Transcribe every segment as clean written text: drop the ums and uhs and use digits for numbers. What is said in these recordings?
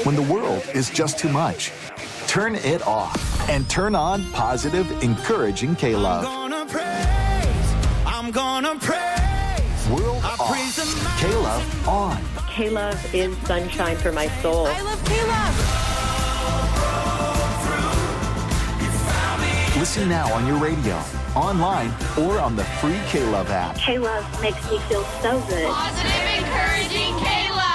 When the world is just too much, turn it off and turn on positive, encouraging K-Love. I'm gonna praise. World off. K-Love on. K-Love is sunshine for my soul. I love K-Love. Listen now on your radio, online, or on the free K-Love app. K-Love makes me feel so good. Positive, encouraging K-Love.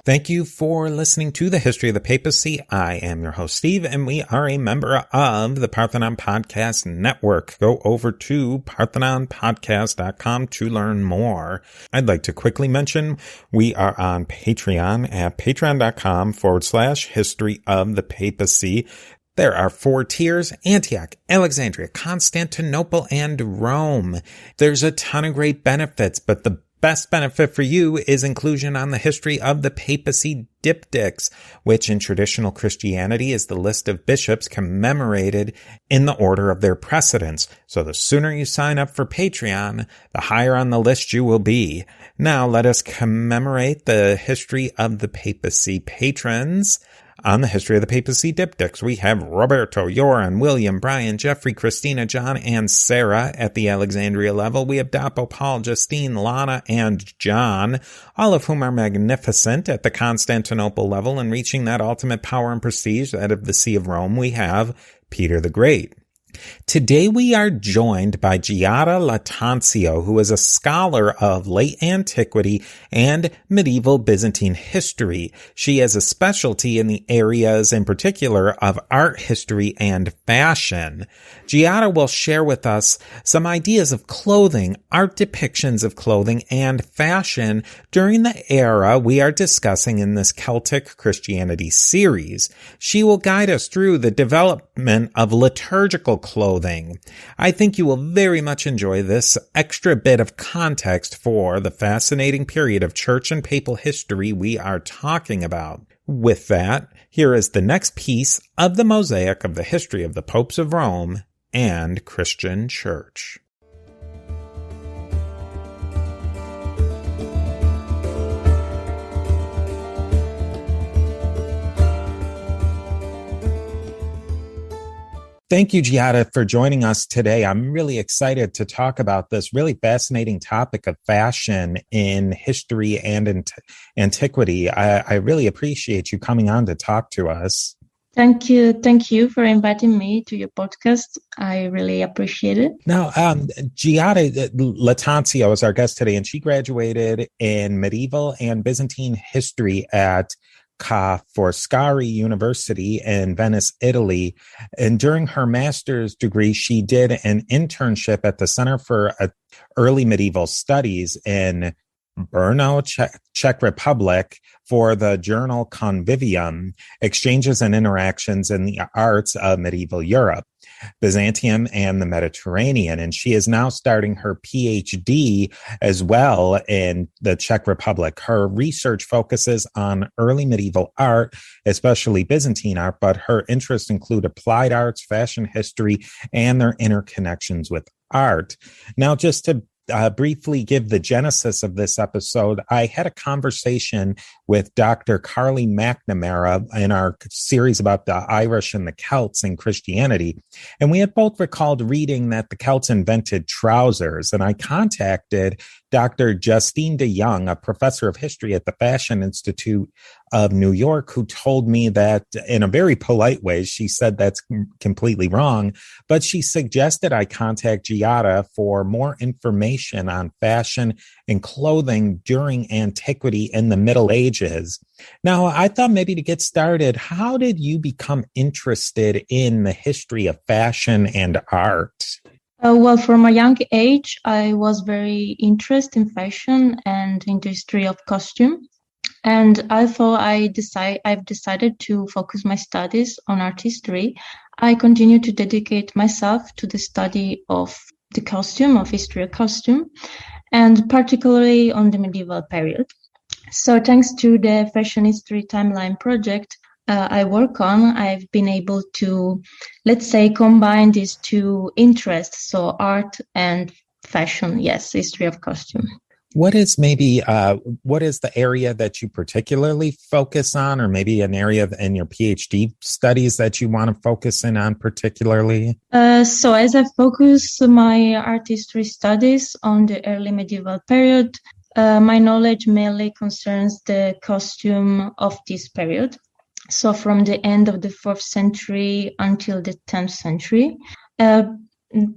Thank you for listening to The History of the Papacy. I am your host, Steve, and we are a member of the Parthenon Podcast Network. Go over to parthenonpodcast.com to learn more. I'd like to quickly mention we are on Patreon at patreon.com/history of the papacy. There are 4 tiers: Antioch, Alexandria, Constantinople, and Rome. There's a ton of great benefits, but the best benefit for you is inclusion on the History of the Papacy diptychs, which in traditional Christianity is the list of bishops commemorated in the order of their precedence. So the sooner you sign up for Patreon, the higher on the list you will be. Now let us commemorate the History of the Papacy patrons. On the History of the Papacy diptychs, we have Roberto, Joran, William, Brian, Jeffrey, Christina, John, and Sarah. At the Alexandria level, we have Dapo, Paul, Justine, Lana, and John, all of whom are magnificent. At the Constantinople level, and reaching that ultimate power and prestige, that of the See of Rome, we have Peter the Great. Today we are joined by Giada Lattanzio, who is a scholar of late antiquity and medieval Byzantine history. She has a specialty in the areas in particular of art history and fashion. Giada will share with us some ideas of clothing, art depictions of clothing, and fashion during the era we are discussing in this Celtic Christianity series. She will guide us through the development of liturgical clothing. I think you will very much enjoy this extra bit of context for the fascinating period of church and papal history we are talking about. With that, here is the next piece of the mosaic of the history of the popes of Rome and Christian Church. Thank you, Giada, for joining us today. I'm really excited to talk about this really fascinating topic of fashion in history and in antiquity. I really appreciate you coming on to talk to us. Thank you. Thank you for inviting me to your podcast. I really appreciate it. Now, Giada Lattanzio is our guest today, and she graduated in medieval and Byzantine history at Ca' Foscari University in Venice, Italy. And during her master's degree, she did an internship at the Center for Early Medieval Studies in Brno, Czech Republic, for the journal Convivium, Exchanges and Interactions in the Arts of Medieval Europe, Byzantium, and the Mediterranean. And she is now starting her PhD as well in the Czech Republic. Her research focuses on early medieval art, especially Byzantine art, but her interests include applied arts, fashion history, and their interconnections with art. Now, just to briefly give the genesis of this episode, I had a conversation with Dr. Carly McNamara in our series about the Irish and the Celts in Christianity. And we had both recalled reading that the Celts invented trousers. And I contacted Dr. Justine de Young, a professor of history at the Fashion Institute of New York, who told me that in a very polite way, she said that's completely wrong, but she suggested I contact Giada for more information on fashion and clothing during antiquity and the Middle Ages. Now, I thought maybe to get started, how did you become interested in the history of fashion and art? Well, from a young age, I was very interested in fashion and in the history of costume. And although I've decided to focus my studies on art history, I continue to dedicate myself to the study of the costume, of history of costume, and particularly on the medieval period. So thanks to the Fashion History Timeline project, I work on, I've been able to, let's say, combine these two interests, so art and fashion, yes, history of costume. What is the area that you particularly focus on, or maybe an area in your PhD studies that you want to focus in on particularly? So as I focus my art history studies on the early medieval period, my knowledge mainly concerns the costume of this period. So from the end of the 4th century until the 10th century.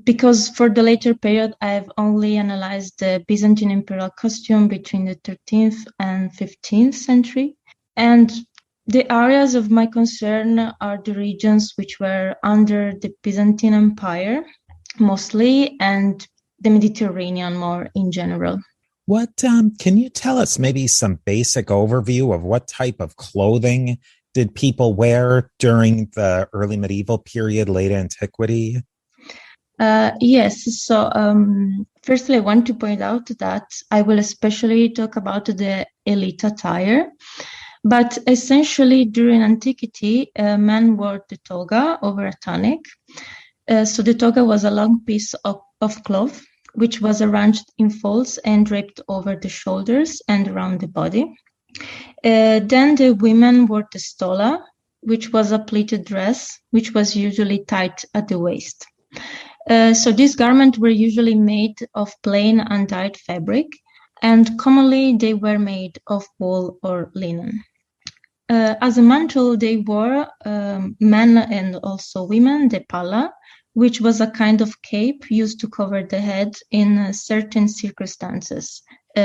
Because for the later period, I've only analyzed the Byzantine imperial costume between the 13th and 15th century. And the areas of my concern are the regions which were under the Byzantine Empire, mostly, and the Mediterranean more in general. What can you tell us maybe some basic overview of what type of clothing did people wear during the early medieval period, late antiquity? Yes. So firstly, I want to point out that I will especially talk about the elite attire. But essentially, during antiquity, men wore the toga over a tunic. So the toga was a long piece of cloth, which was arranged in folds and draped over the shoulders and around the body. Then the women wore the stola, which was a pleated dress, which was usually tied at the waist. So these garments were usually made of plain undyed fabric, and commonly they were made of wool or linen. As a mantle, they wore, men and also women, the palla, which was a kind of cape used to cover the head in certain circumstances,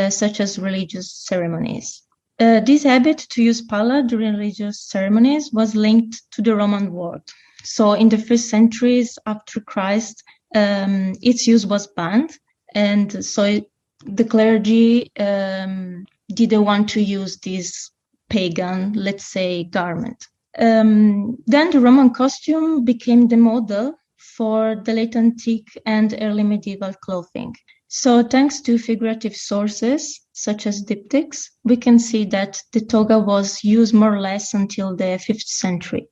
such as religious ceremonies. This habit to use palla during religious ceremonies was linked to the Roman world. So in the first centuries after Christ, its use was banned, and so the clergy didn't want to use this pagan, let's say, garment. Then the Roman costume became the model for the late antique and early medieval clothing. So thanks to figurative sources, such as diptychs, we can see that the toga was used more or less until the 5th century.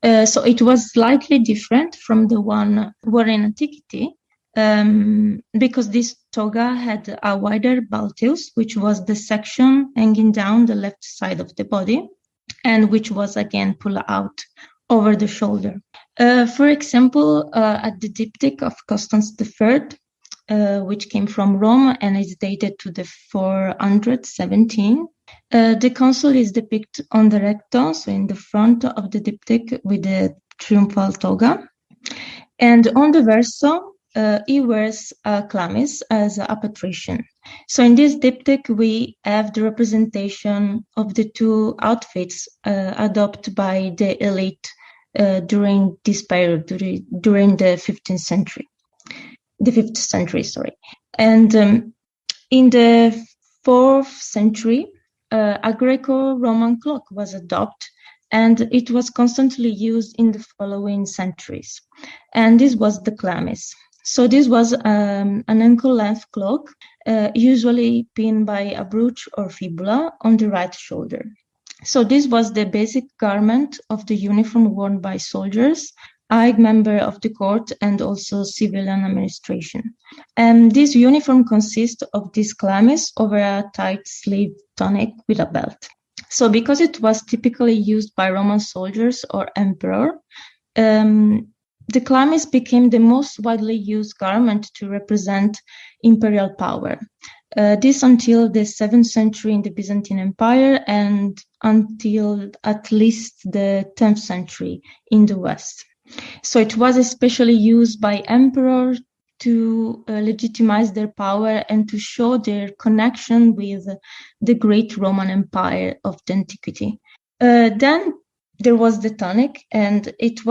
So it was slightly different from the one worn in antiquity, because this toga had a wider balteus, which was the section hanging down the left side of the body, and which was again pulled out over the shoulder. For example, at the diptych of Constans III, which came from Rome and is dated to the 417, the consul is depicted on the recto, so in the front of the diptych with the triumphal toga. And on the verso, he wears a chlamys as a patrician. So in this diptych, we have the representation of the two outfits adopted by the elite during this period, during the 5th century, sorry. And in the 4th century, a Greco-Roman cloak was adopted, and it was constantly used in the following centuries. And this was the chlamys. So this was an ankle-length cloak, usually pinned by a brooch or fibula on the right shoulder. So this was the basic garment of the uniform worn by soldiers, high member of the court, and also civilian administration. And this uniform consists of this chlamys over a tight sleeve tunic with a belt. So because it was typically used by Roman soldiers or emperor, the chlamys became the most widely used garment to represent imperial power. This until the 7th century in the Byzantine Empire and until at least the 10th century in the West. So it was especially used by emperors to legitimize their power and to show their connection with the great Roman Empire of the antiquity. Then there was the tunic, and it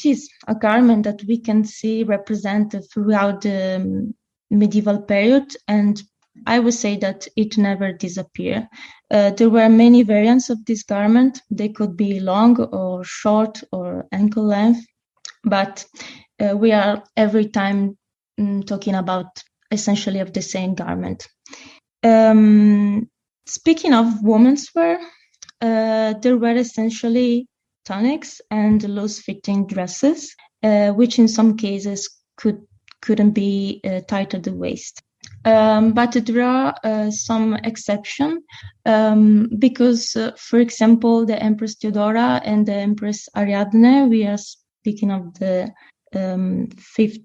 is a garment that we can see represented throughout the medieval period, and I would say that it never disappeared. There were many variants of this garment. They could be long or short or ankle length, but we are every time talking about essentially of the same garment. Speaking of women's wear, there were essentially tunics and loose-fitting dresses, which in some cases couldn't be tied at the waist. But there are some exceptions because, for example, the Empress Theodora and the Empress Ariadne, we are speaking of the 5th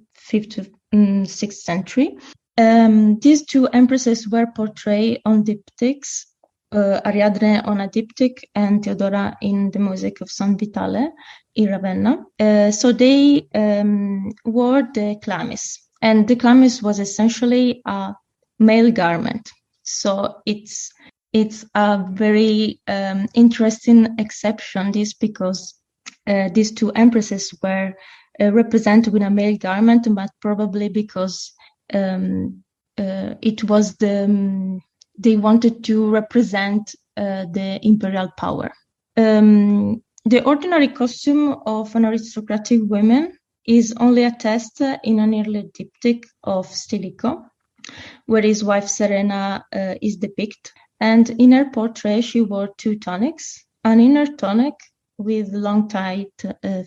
to 6th century. These two empresses were portrayed on diptychs, Ariadne on a diptych and Theodora in the Mosaic of San Vitale in Ravenna. So they wore the chlamys. And the chlamys was essentially a male garment. So it's a very interesting exception, this because these two empresses were represented with a male garment, but probably because it was they wanted to represent the imperial power. The ordinary costume of an aristocratic woman is only attested in an early diptych of Stilicho, where his wife Serena is depicted. And in her portrait, she wore two tunics, an inner tunic with long tight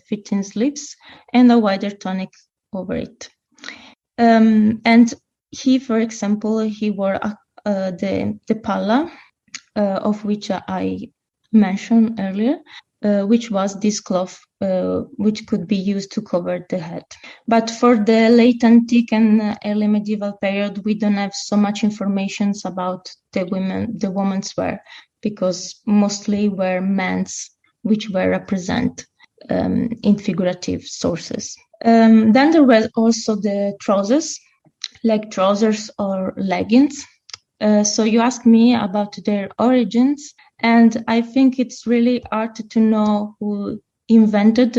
fitting sleeves and a wider tunic over it. And he, for example, he wore the palla, of which I mentioned earlier, which was this cloth which could be used to cover the head. But for the late antique and early medieval period, we don't have so much information about the women's wear, because mostly were men's, which were represented in figurative sources. Then there were also the trousers, like trousers or leggings. So you asked me about their origins, and I think it's really hard to know who invented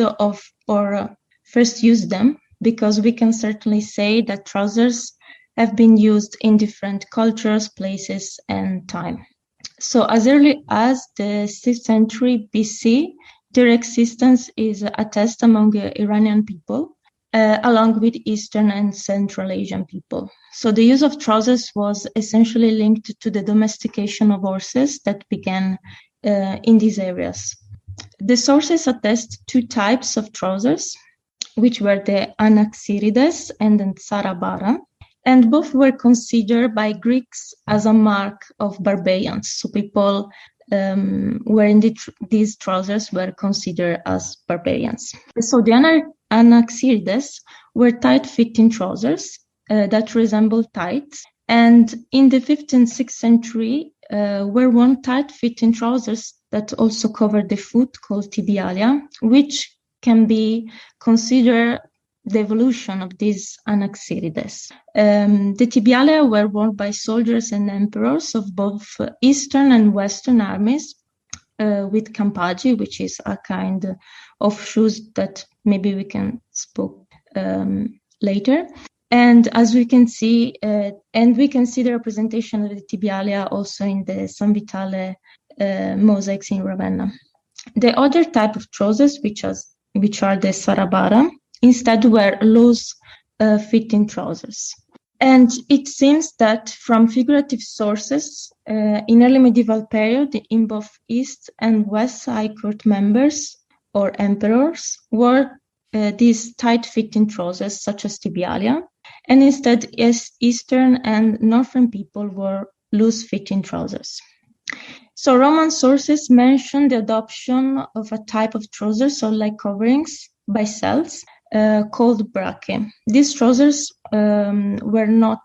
or first used them, because we can certainly say that trousers have been used in different cultures, places, and time. So as early as the 6th century BC, their existence is attested among the Iranian people, along with Eastern and Central Asian people. So the use of trousers was essentially linked to the domestication of horses that began in these areas. The sources attest two types of trousers, which were the Anaxirides and the Sarabara, and both were considered by Greeks as a mark of barbarians. So people wearing these trousers were considered as barbarians. So the Anaxirides were tight-fitting trousers that resembled tights, and in the 5th and 6th century were worn tight-fitting trousers that also covered the foot, called tibialia, which can be considered the evolution of these Anaxirides. The tibialia were worn by soldiers and emperors of both Eastern and Western armies, with campaggi, which is a kind of shoes that maybe we can speak later. And as we can see, we can see the representation of the tibialia also in the San Vitale mosaics in Ravenna. The other type of trousers, which are the Sarabara, instead were loose fitting trousers. And it seems that from figurative sources, in early medieval period, in both East and West high court members or emperors wore these tight-fitting trousers, such as tibialia, and instead Eastern and Northern people wore loose-fitting trousers. So Roman sources mention the adoption of a type of trousers or leg coverings by Celts called brache. These trousers were not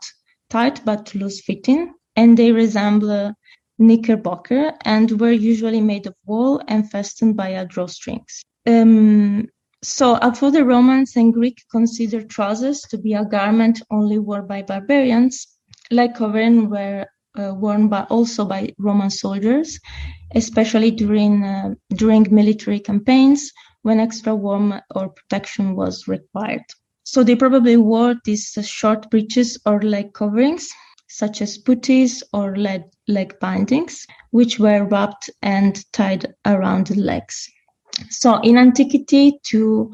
tight but loose-fitting, and they resemble knickerbocker and were usually made of wool and fastened by drawstrings. So although the Romans and Greeks considered trousers to be a garment only worn by barbarians, leg coverings were worn also by Roman soldiers, especially during military campaigns when extra warmth or protection was required. So they probably wore these short breeches or leg coverings, such as puttees or leg bindings, which were wrapped and tied around the legs. So in Antiquity, to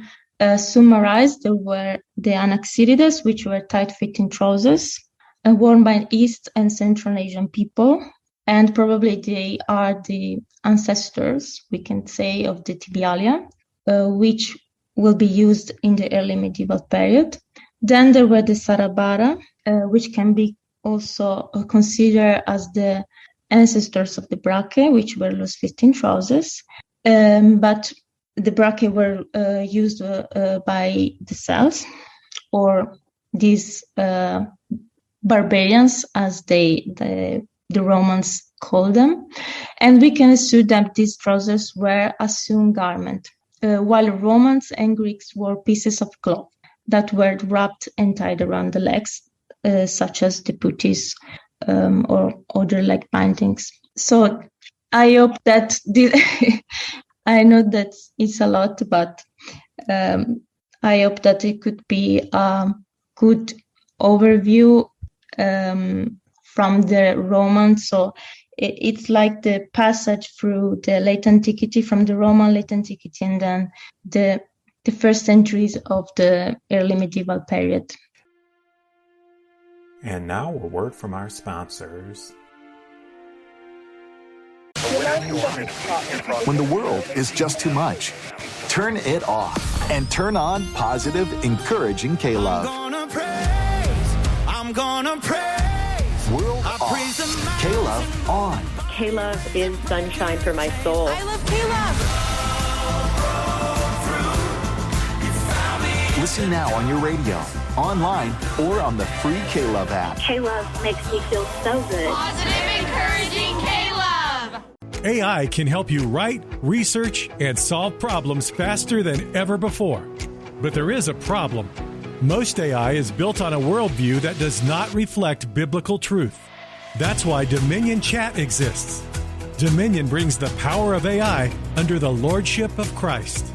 summarize, there were the Anaxirides, which were tight-fitting trousers worn by East and Central Asian people. and probably they are the ancestors, we can say, of the tibialia, which will be used in the early medieval period. Then there were the sarabara, which can be also considered as the ancestors of the brachae, which were loose fitting trousers. But the brachae were used by the Celts, or these barbarians, as the Romans called them. And we can assume that these trousers were a sewn garment, while Romans and Greeks wore pieces of cloth that were wrapped and tied around the legs, such as the puttees or other leg bindings. So I hope that I know that it's a lot, but I hope that it could be a good overview from the Romans. So it's like the passage through the late antiquity, from the Roman late antiquity, and then the first centuries of the early medieval period. And now a word from our sponsors. When the world is just too much, turn it off and turn on positive, encouraging K-Love. I'm gonna praise. World I off. praise the man. K-Love on. K-Love is sunshine for my soul. I love K-Love. Listen now on your radio, online, or on the free K-Love app. K-Love makes me feel so good. Positive, encouraging K-Love. AI can help you write, research, and solve problems faster than ever before. But there is a problem. Most AI is built on a worldview that does not reflect biblical truth. That's why Dominion Chat exists. Dominion brings the power of AI under the lordship of Christ.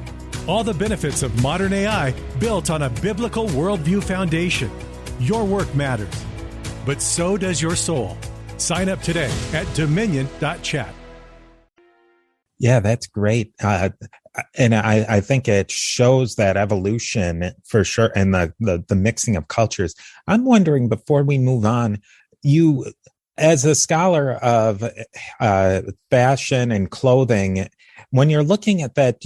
All the benefits of modern AI built on a biblical worldview foundation. Your work matters, but so does your soul. Sign up today at dominion.chat. Yeah, that's great. And I think it shows that evolution for sure, and the mixing of cultures. I'm wondering, before we move on, you, as a scholar of fashion and clothing, when you're looking at that,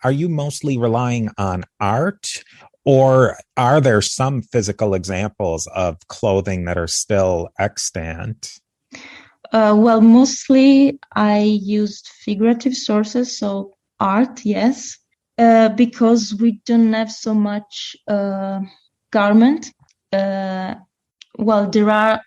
are you mostly relying on art, or are there some physical examples of clothing that are still extant? Well, mostly I used figurative sources, so art, yes, because we don't have so much garment. Well, there are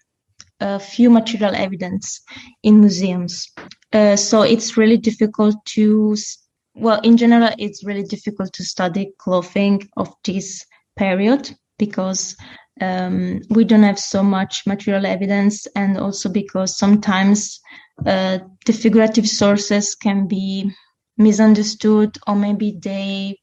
a few material evidence in museums. So it's really difficult in general, it's really difficult to study clothing of this period because we don't have so much material evidence, and also because sometimes the figurative sources can be misunderstood, or maybe they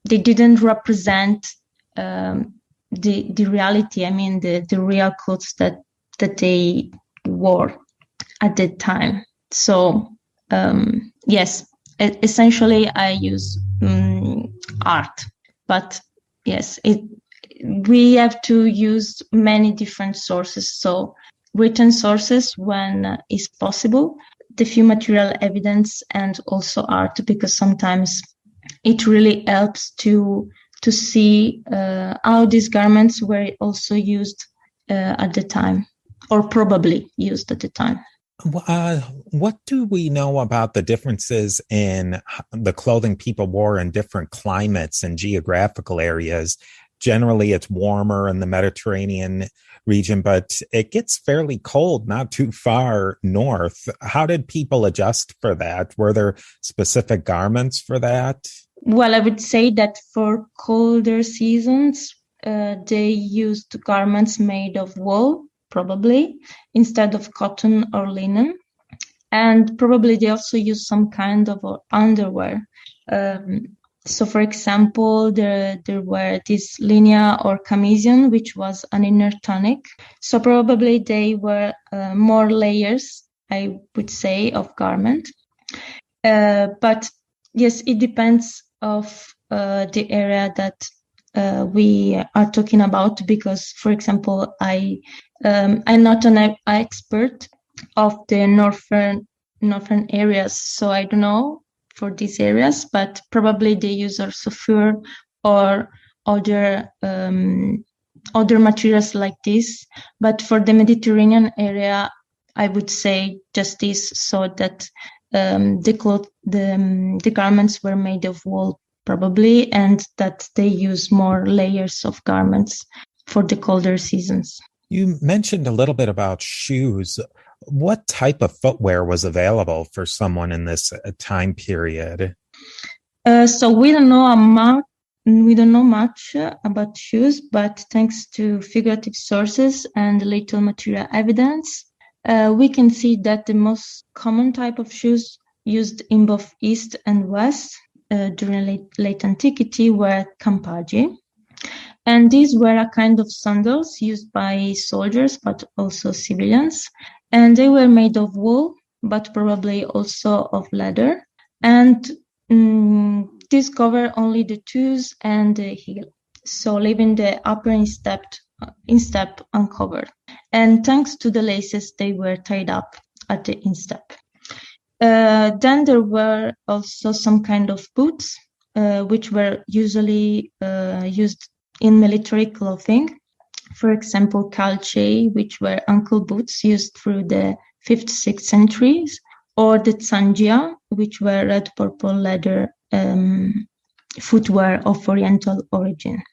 didn't represent the reality. I mean, the real clothes that they wore at that time. So yes, essentially I use art, but yes, we have to use many different sources. So written sources when is possible, the few material evidence, and also art, because sometimes it really helps to see how these garments were also used at the time, or probably used at the time. What do we know about the differences in the clothing people wore in different climates and geographical areas? Generally, it's warmer in the Mediterranean region, but it gets fairly cold not too far north. How did people adjust for that? Were there specific garments for that? Well, I would say that for colder seasons, they used garments made of wool, probably, instead of cotton or linen. And probably they also used some kind of underwear. So, for example, there were this linea or camision, which was an inner tunic. So probably they were more layers, I would say, of garment. But yes, it depends of the area that we are talking about, because, for example, I'm not an expert of the northern areas. So I don't know for these areas, but probably they use also fur or other materials like this. But for the Mediterranean area, I would say just this, so that the garments were made of wool probably, and that they use more layers of garments for the colder seasons. You mentioned a little bit about shoes. What type of footwear was available for someone in this time period? So we don't know much about shoes, but thanks to figurative sources and little material evidence, we can see that the most common type of shoes used in both East and West during late Antiquity were campagi. And these were a kind of sandals used by soldiers, but also civilians. And they were made of wool, but probably also of leather. And these cover only the toes and the heel, so leaving the upper instep uncovered. And thanks to the laces, they were tied up at the instep. Then there were also some kind of boots, which were usually used in military clothing. For example, calce, which were ankle boots used through the 5th, 6th centuries, or the zangia, which were red-purple leather footwear of Oriental origin.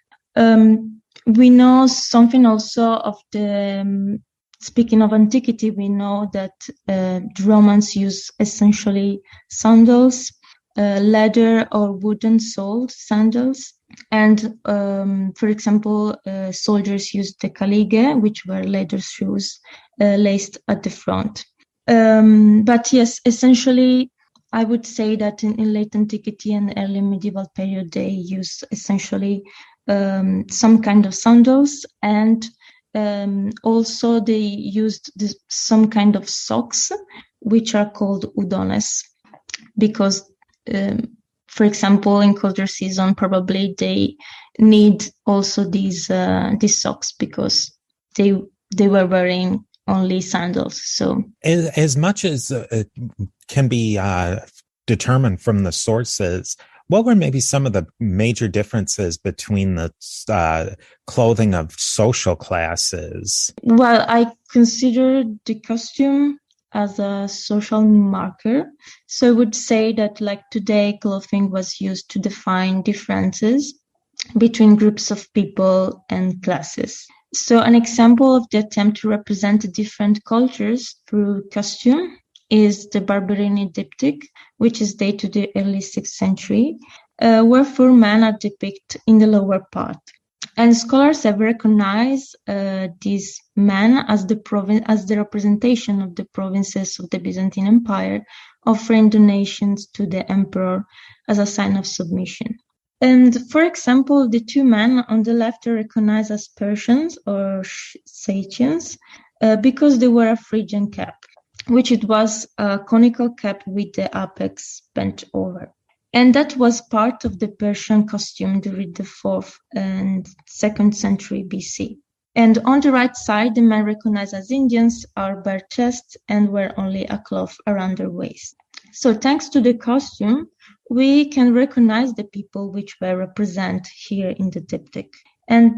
We know something also of the, speaking of Antiquity, we know that the Romans used essentially sandals, leather or wooden soled sandals. And, for example, soldiers used the calige, which were leather shoes laced at the front. But yes, essentially, I would say that in late Antiquity and early medieval period, they used essentially some kind of sandals, and also they used some kind of socks, which are called udones, because for example, in colder season, probably they need also these socks because they were wearing only sandals. So as much as can be determined from the sources, what were maybe some of the major differences between the clothing of social classes? Well, I consider the costume as a social marker. So I would say that, like today, clothing was used to define differences between groups of people and classes. So an example of the attempt to represent different cultures through costume is the Barberini diptych, which is dated to the early 6th century, where 4 men are depicted in the lower part. And scholars have recognized these men as the representation of the provinces of the Byzantine Empire, offering donations to the emperor as a sign of submission. And for example, the 2 men on the left are recognized as Persians or Sacians because they wore a Phrygian cap, which it was a conical cap with the apex bent over. And that was part of the Persian costume during the 4th and 2nd century BC. And on the right side, the men recognized as Indians are bare chests and wear only a cloth around their waist. So thanks to the costume, we can recognize the people which were represented here in the diptych.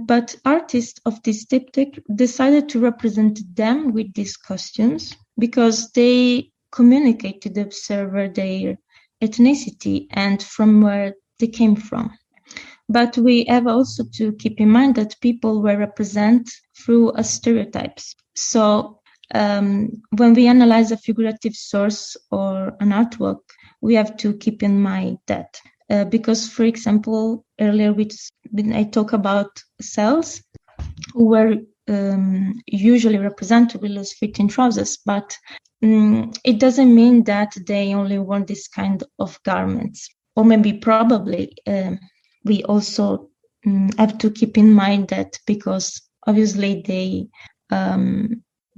But artists of this diptych decided to represent them with these costumes because they communicate to the observer their ethnicity and from where they came from. But we have also to keep in mind that people were represented through stereotypes. So when we analyze a figurative source or an artwork, we have to keep in mind that. Because, for example, earlier when I talk about cells who were usually represented with loose-fitting trousers, but it doesn't mean that they only wore this kind of garments. Or maybe probably we also have to keep in mind that because obviously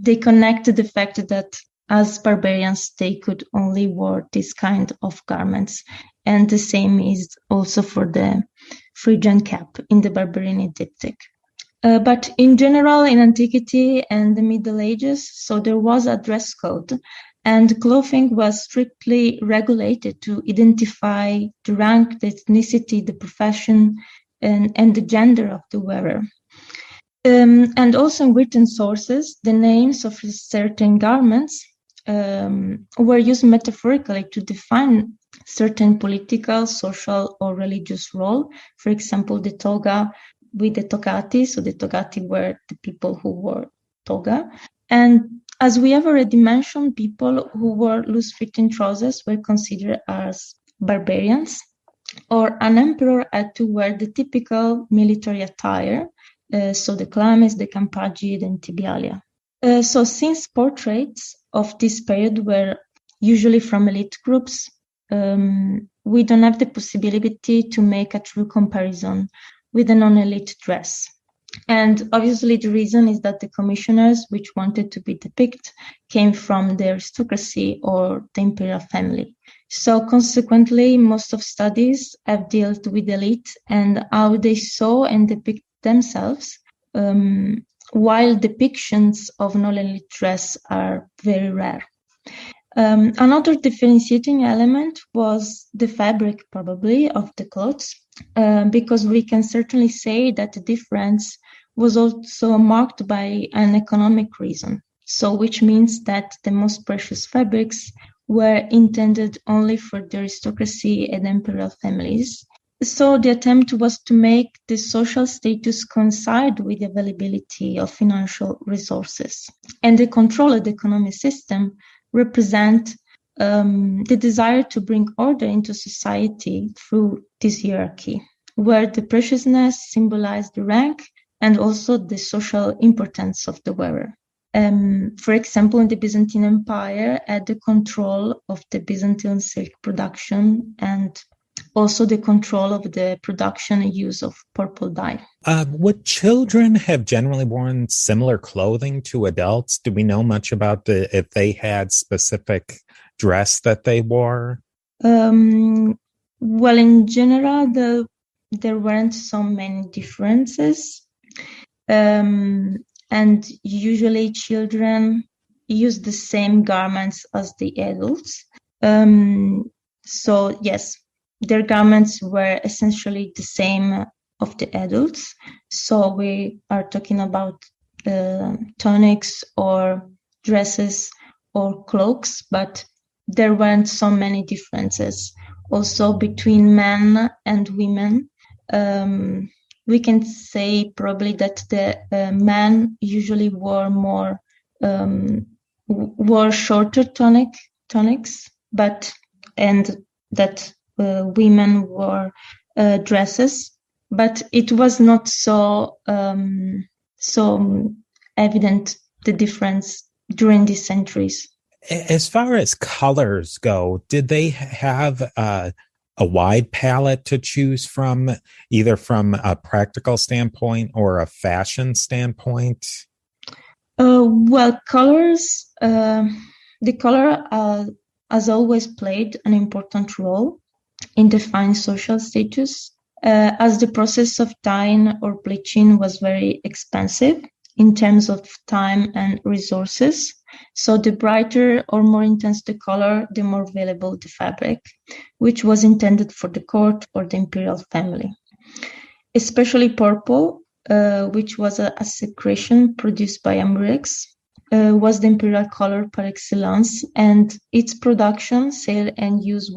they connect to the fact that as barbarians, they could only wear this kind of garments. And the same is also for the Phrygian cap in the Barberini diptych. But in general, in Antiquity and the Middle Ages, so there was a dress code, and clothing was strictly regulated to identify the rank, the ethnicity, the profession, and the gender of the wearer. And also in written sources, the names of certain garments were used metaphorically to define certain political, social, or religious role. For example, the toga with the togati. So the togati were the people who wore toga. And as we have already mentioned, people who wore loose-fitting trousers were considered as barbarians, or an emperor had to wear the typical military attire, so the chlamys, the campaggi, the intibialia. So since portraits of this period were usually from elite groups, we don't have the possibility to make a true comparison with a non-elite dress. And obviously the reason is that the commissioners which wanted to be depicted came from the aristocracy or the imperial family. So consequently, most of studies have dealt with elite and how they saw and depict themselves, while depictions of non-elite dress are very rare. Another differentiating element was the fabric, probably, of the clothes, because we can certainly say that the difference was also marked by an economic reason. So, which means that the most precious fabrics were intended only for the aristocracy and imperial families. So the attempt was to make the social status coincide with the availability of financial resources. And the control of the economic system represent the desire to bring order into society through this hierarchy, where the preciousness symbolized the rank and also the social importance of the wearer. For example, in the Byzantine Empire, had the control of the Byzantine silk production and also the control of the production and use of purple dye. Would children have generally worn similar clothing to adults? Do we know much about if they had specific dress that they wore? Well, in general, there weren't so many differences. And usually children use the same garments as the adults. So yes, their garments were essentially the same of the adults. So we are talking about tunics or dresses or cloaks, but there weren't so many differences. Also between men and women, we can say probably that the men usually wore shorter tunics, and that women wore dresses, but it was not so evident the difference during these centuries. As far as colors go, did they have a wide palette to choose from, either from a practical standpoint or a fashion standpoint? Well, colors, the color has always played an important role in defining social status, as the process of dyeing or bleaching was very expensive in terms of time and resources. So the brighter or more intense the color, the more valuable the fabric, which was intended for the court or the imperial family. Especially purple, which was a secretion produced by Amberley, was the imperial color par excellence, and its production, sale, and use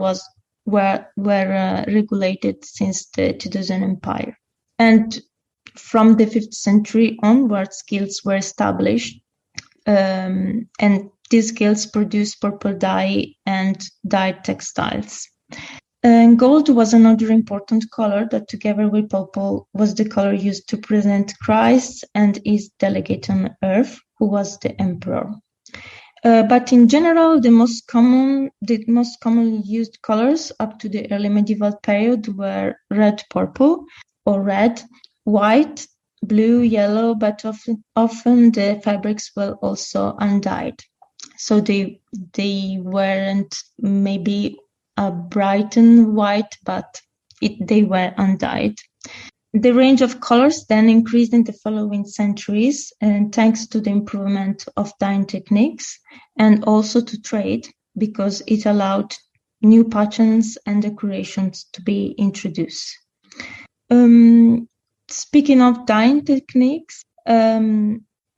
were regulated since the Tudor Empire. And from the 5th century onwards, guilds were established, and these guilds produced purple dye and dyed textiles. And gold was another important color that, together with purple, was the color used to present Christ and his delegate on earth, who was the emperor. But in general, the most commonly used colors up to the early medieval period were red, purple, or red, white, blue, yellow, but often the fabrics were also undyed. So they weren't maybe a bright and white, but they were undyed. The range of colors then increased in the following centuries, and thanks to the improvement of dyeing techniques and also to trade, because it allowed new patterns and decorations to be introduced. Speaking of dyeing techniques,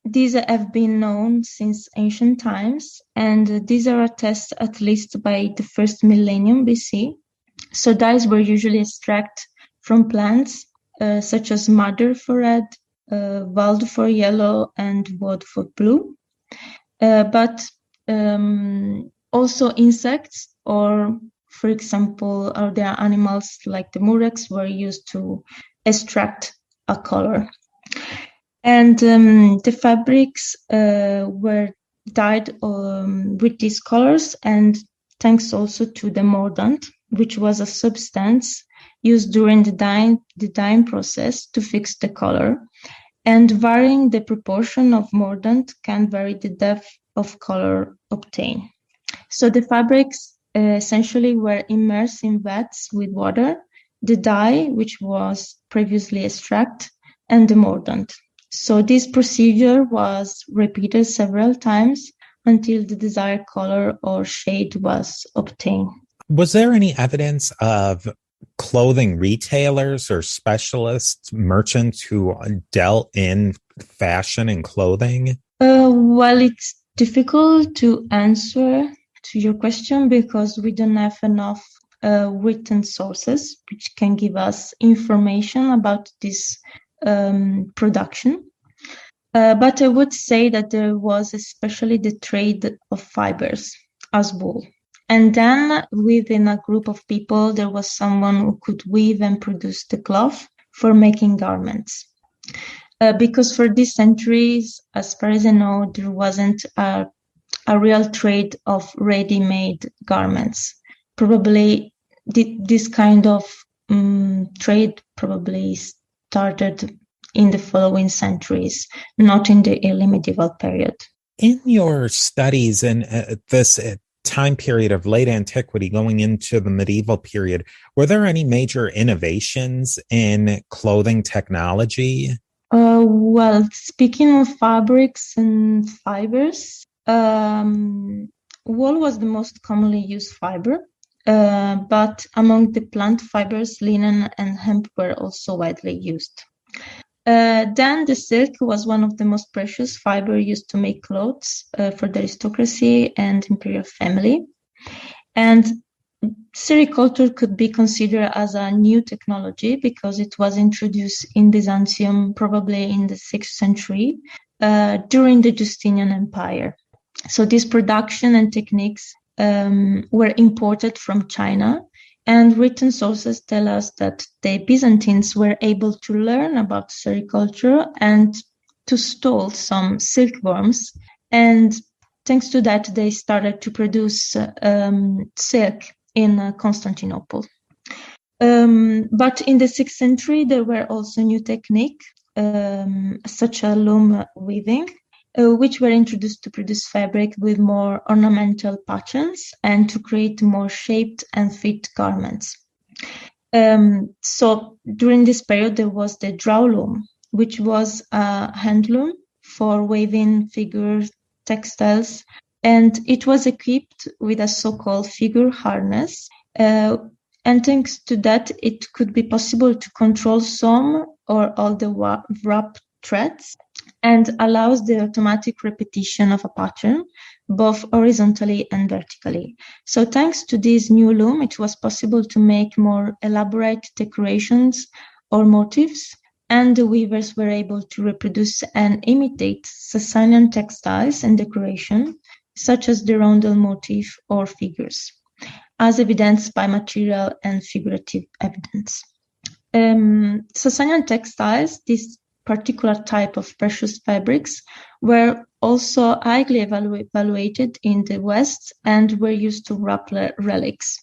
these have been known since ancient times, and these are attested at least by the first millennium BC. So dyes were usually extracted from plants, such as madder for red, vald for yellow, and woad for blue. But also insects, or for example, other animals like the murex were used to extract a color. And the fabrics were dyed with these colors, and thanks also to the mordant, which was a substance used during the dyeing process to fix the color. And varying the proportion of mordant can vary the depth of color obtained. So the fabrics essentially were immersed in vats with water, the dye, which was previously extracted, and the mordant. So this procedure was repeated several times until the desired color or shade was obtained. Was there any evidence of clothing retailers or specialists, merchants who dealt in fashion and clothing? Well, it's difficult to answer to your question because we don't have enough written sources which can give us information about this production. But I would say that there was especially the trade of fibers as wool. And then within a group of people, there was someone who could weave and produce the cloth for making garments. Because for these centuries, as far as I know, there wasn't a real trade of ready-made garments. Probably this kind of trade probably started in the following centuries, not in the early medieval period. In your studies in this time period of late antiquity going into the medieval period, were there any major innovations in clothing technology? Well, speaking of fabrics and fibers, wool was the most commonly used fiber, but among the plant fibers, linen and hemp were also widely used. Then the silk was one of the most precious fiber used to make clothes for the aristocracy and imperial family. And sericulture could be considered as a new technology because it was introduced in Byzantium probably in the 6th century during the Justinian Empire. So this production and techniques were imported from China, and written sources tell us that the Byzantines were able to learn about sericulture and to stole some silkworms, and thanks to that they started to produce silk in Constantinople. But in the 6th century there were also new techniques such as loom weaving, which were introduced to produce fabric with more ornamental patterns and to create more shaped and fit garments. So during this period, there was the draw loom, which was a hand loom for weaving figures, textiles, and it was equipped with a so-called figure harness. And thanks to that, it could be possible to control some or all the wrap threads, and allows the automatic repetition of a pattern, both horizontally and vertically. So thanks to this new loom, it was possible to make more elaborate decorations or motifs, and the weavers were able to reproduce and imitate Sasanian textiles and decoration, such as the roundel motif or figures, as evidenced by material and figurative evidence. Sasanian textiles, this particular type of precious fabrics, were also highly evaluated in the West and were used to wrap relics,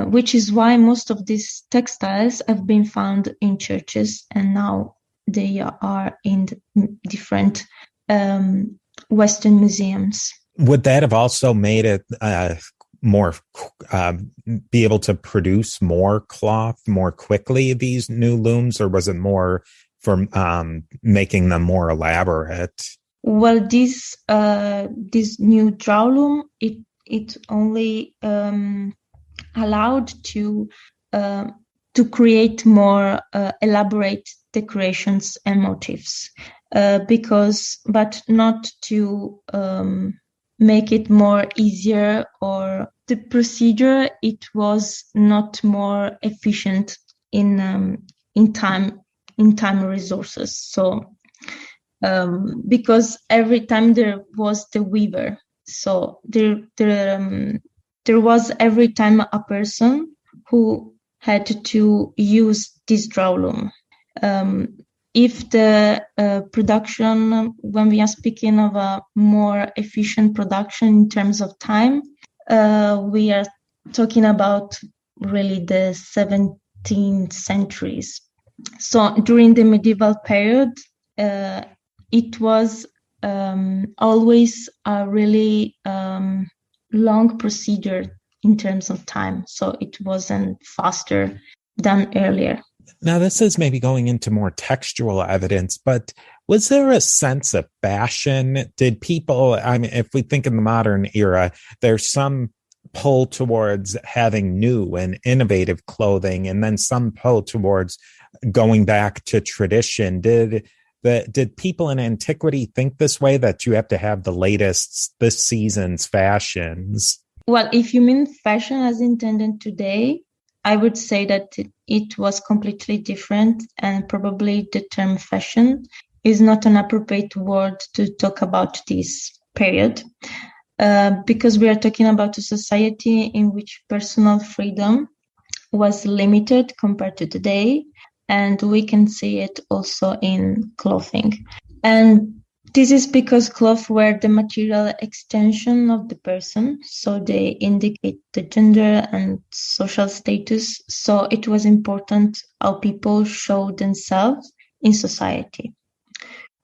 which is why most of these textiles have been found in churches, and now they are in different Western museums. Would that have also made it be able to produce more cloth more quickly, these new looms, or was it more for making them more elaborate? Well, this new draw loom, it only allowed to create more elaborate decorations and motifs, but not to make it more easier, or the procedure, it was not more efficient in time resources. So because every time there was the weaver, so there was every time a person who had to use this draw loom. If the production, when we are speaking of a more efficient production in terms of time, we are talking about really the 17th centuries. So during the medieval period, it was always a really long procedure in terms of time. So it wasn't faster than earlier. Now, this is maybe going into more textual evidence, but was there a sense of fashion? Did people, I mean, if we think in the modern era, there's some pull towards having new and innovative clothing, and then some pull towards going back to tradition. Did people in antiquity think this way, that you have to have the latest, this season's fashions? Well, if you mean fashion as intended today, I would say that it was completely different, and probably the term fashion is not an appropriate word to talk about this period, because we are talking about a society in which personal freedom was limited compared to today, and we can see it also in clothing. And this is because clothes were the material extension of the person, so they indicate the gender and social status. So it was important how people show themselves in society.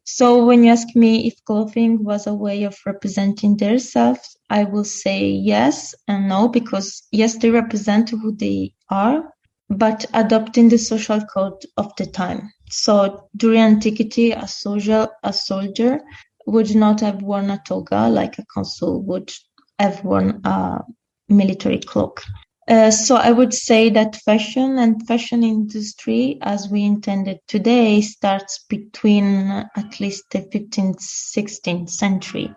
So when you ask me if clothing was a way of representing themselves, I will say yes and no, because yes, they represent who they are, but adopting the social code of the time. So during antiquity, a soldier would not have worn a toga like a consul would have worn a military cloak. So I would say that fashion and fashion industry, as we intended today, starts between at least the 15th, 16th century.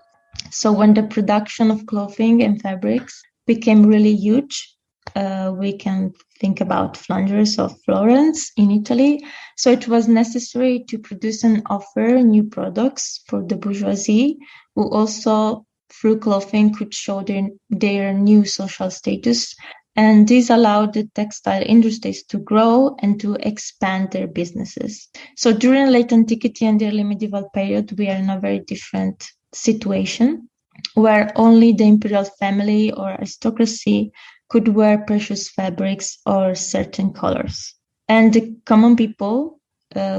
So when the production of clothing and fabrics became really huge, we can think about Flanders or Florence in Italy. So it was necessary to produce and offer new products for the bourgeoisie, who also, through clothing, could show their new social status. And this allowed the textile industries to grow and to expand their businesses. So during late antiquity and the early medieval period, we are in a very different situation, where only the imperial family or aristocracy could wear precious fabrics or certain colors. And the common people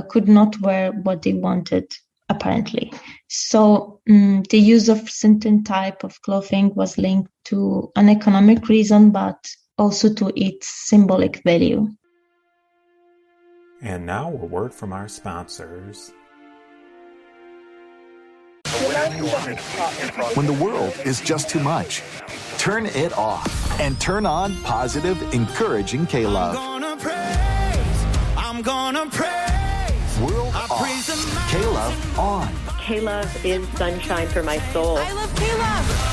could not wear what they wanted, apparently. So the use of certain type of clothing was linked to an economic reason, but also to its symbolic value. And now a word from our sponsors. When the world is just too much, turn it off and turn on positive, encouraging K-Love. I'm gonna praise. World off. K-Love on. K-Love is sunshine for my soul. I love K-Love.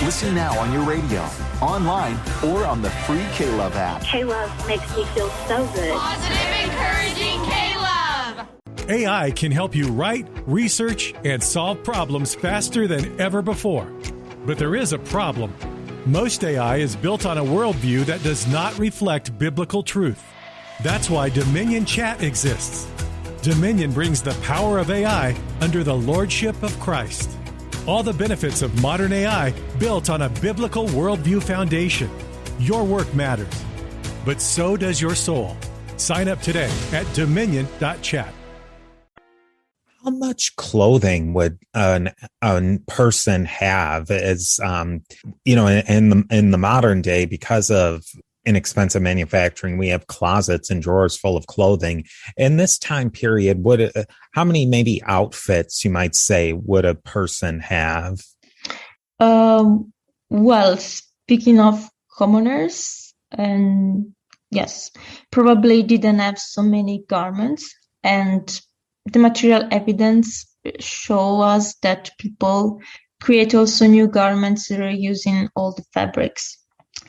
Listen now on your radio, online, or on the free K-Love app. K-Love makes me feel so good. Positive, encouraging K-Love. AI can help you write, research, and solve problems faster than ever before. But there is a problem. Most AI is built on a worldview that does not reflect biblical truth. That's why Dominion Chat exists. Dominion brings the power of AI under the lordship of Christ. All the benefits of modern AI built on a biblical worldview foundation. Your work matters, but so does your soul. Sign up today at dominion.chat. How much clothing would a person have as, in the modern day, because of inexpensive manufacturing, we have closets and drawers full of clothing. In this time period, how many maybe outfits, you might say, would a person have? Well, speaking of commoners, and yes, probably didn't have so many garments, and the material evidence show us that people create also new garments reusing old fabrics.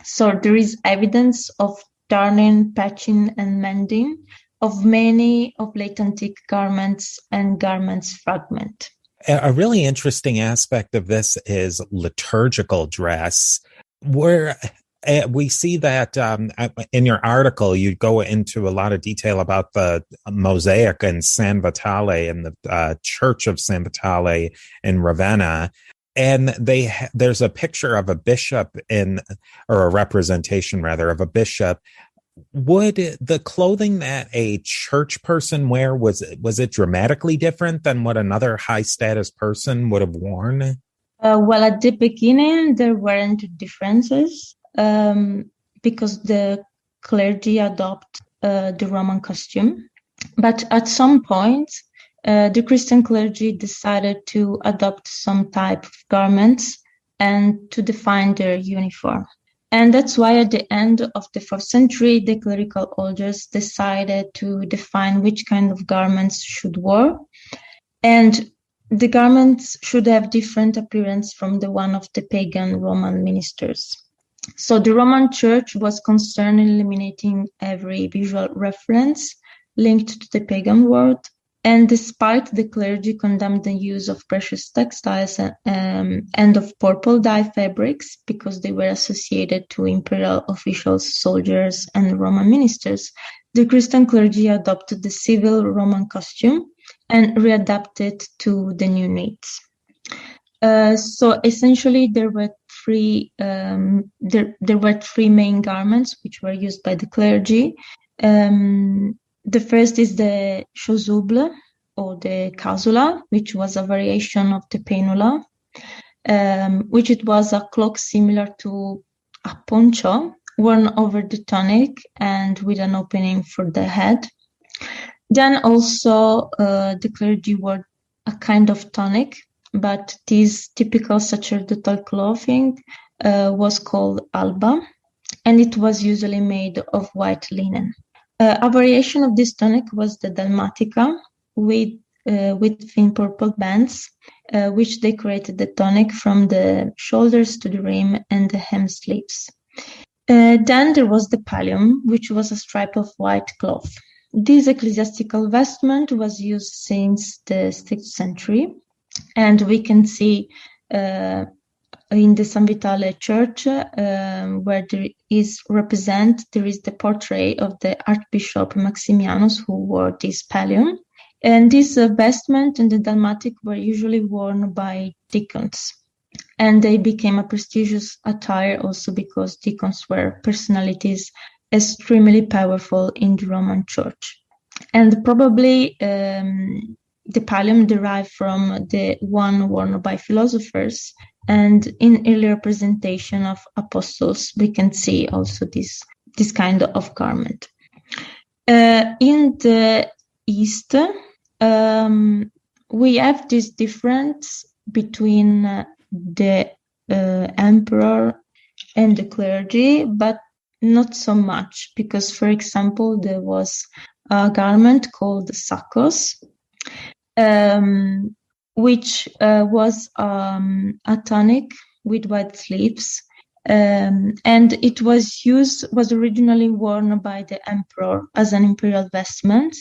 So there is evidence of darning, patching, and mending of many of late antique garments and garments fragment. A really interesting aspect of this is liturgical dress, where we see that in your article, you go into a lot of detail about the mosaic in San Vitale and the Church of San Vitale in Ravenna. And there's a picture of a bishop or a representation rather of a bishop. Would the clothing that a church person wear, was it dramatically different than what another high status person would have worn? Well, at the beginning, there weren't differences because the clergy adopt the Roman costume. But at some point, the Christian clergy decided to adopt some type of garments and to define their uniform. And that's why at the end of the 4th century, the clerical orders decided to define which kind of garments should wear. And the garments should have different appearance from the one of the pagan Roman ministers. So the Roman Church was concerned in eliminating every visual reference linked to the pagan world. And despite the clergy condemned the use of precious textiles and of purple dye fabrics because they were associated to imperial officials, soldiers, and Roman ministers, the Christian clergy adopted the civil Roman costume and readapted to the new needs. So essentially, there were three main garments which were used by the clergy. The first is the chasuble or the casula, which was a variation of the penula, which it was a cloak similar to a poncho worn over the tunic and with an opening for the head. Then also the clergy wore a kind of tunic, but this typical sacerdotal clothing was called alba, and it was usually made of white linen. A variation of this tunic was the dalmatica with thin purple bands, which decorated the tunic from the shoulders to the rim and the hem sleeves. Then there was the pallium, which was a stripe of white cloth. This ecclesiastical vestment was used since the 6th century, and we can see in the San Vitale Church, where there is the portrait of the Archbishop Maximianus, who wore this pallium. And this vestment and the dalmatic were usually worn by deacons. And they became a prestigious attire also because deacons were personalities extremely powerful in the Roman Church. And probably the pallium derived from the one worn by philosophers, and in early representation of apostles, we can see also this kind of garment. In the East, we have this difference between the emperor and the clergy, but not so much, because, for example, there was a garment called sakkos, which was a tunic with white sleeves, and it was originally worn by the emperor as an imperial vestment,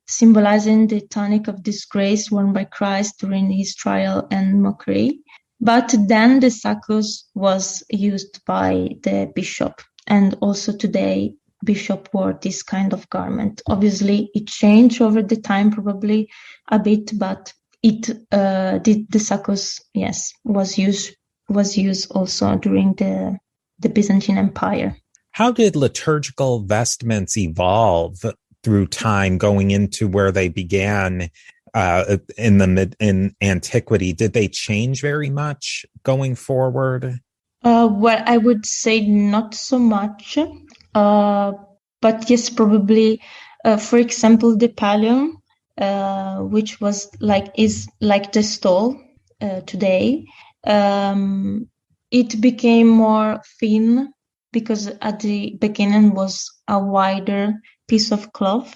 symbolizing the tunic of disgrace worn by Christ during his trial and mockery. But then the sakkos was used by the bishop, and also today bishop wore this kind of garment. Obviously, it changed over the time, probably a bit, but the sakkos, yes, was used also during the Byzantine Empire. How did liturgical vestments evolve through time, going into where they began in Antiquity? Did they change very much going forward? Well, I would say not so much, but yes, probably. For example, the pallium, which is like the stole today, it became more thin because at the beginning was a wider piece of cloth.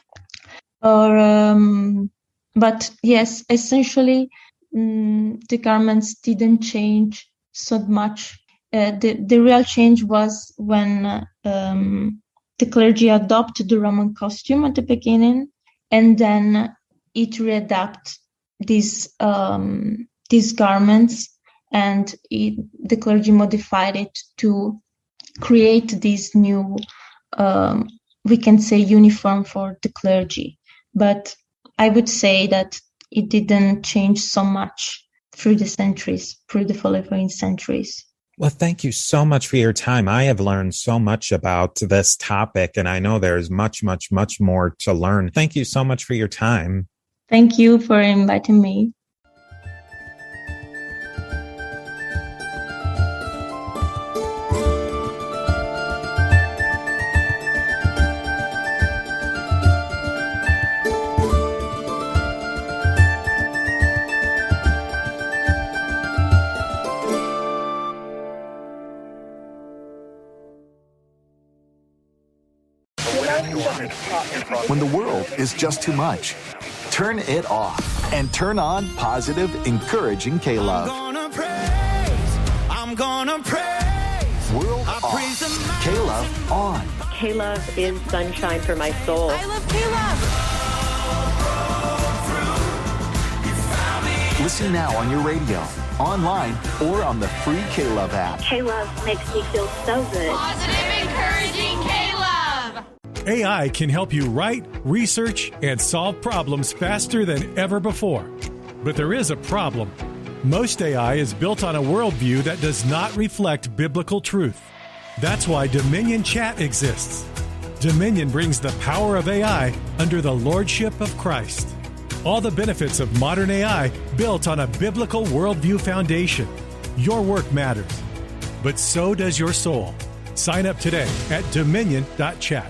But yes, essentially, the garments didn't change so much. The real change was when the clergy adopted the Roman costume at the beginning, and then it readapted these garments, and the clergy modified it to create this new, we can say, uniform for the clergy. But I would say that it didn't change so much through the centuries, through the following centuries. Well, thank you so much for your time. I have learned so much about this topic, and I know there's much, much, much more to learn. Thank you so much for your time. Thank you for inviting me. When the world is just too much, turn it off and turn on positive, encouraging K-Love. I'm gonna praise. World I off. praise the majesty. K-Love on. K-Love is sunshine for my soul. I love K-Love. Listen now on your radio, online, or on the free K-Love app. K-Love makes me feel so good. Positive, encouraging K-Love. AI can help you write, research, and solve problems faster than ever before. But there is a problem. Most AI is built on a worldview that does not reflect biblical truth. That's why Dominion Chat exists. Dominion brings the power of AI under the lordship of Christ. All the benefits of modern AI built on a biblical worldview foundation. Your work matters, but so does your soul. Sign up today at dominion.chat.